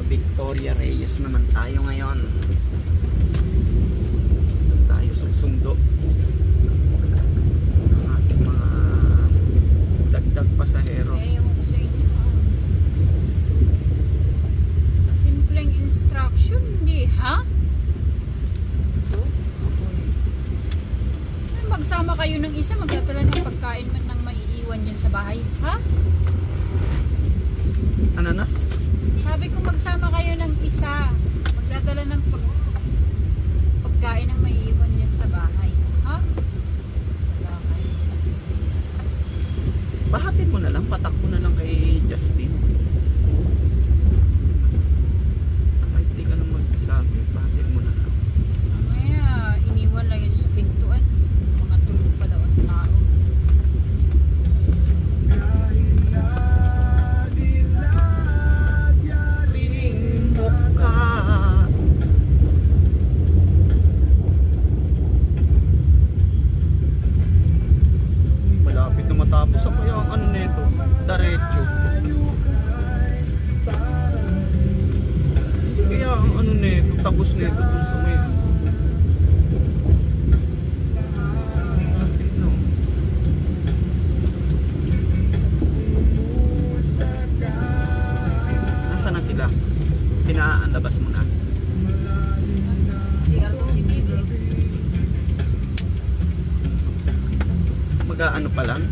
Victoria Reyes naman tayo ngayon. Tayo susundo ng ating mga dagdag pasahero. Ewan ko sa inyo. Simpleng instruction, hindi, ha? Magsama kayo ng isa, magdadala ng pagkain man nang maiiwan yan sa bahay, ha? Ano na? Sabi ko magsama kayo ng isa, magdadala ng pagkain nang maiiwan yan sa bahay, ha? Wala kayo. Pahatid mo na lang, patakbo na lang kay Justin. Kahit di ka na magsabi, pahatid mo na lang. Mamaya, iniwan lang yun sa pintuan. Mga tulog pa daw ang tao. Malapit na matapos ako yung ano nito, diretso. Hindi kaya ang ano nito, tapos nito dun sa may lapit no. Nasaan na sila? Pinaanlabas mo na. CR ko si Bibi. Mag-ano pa lang?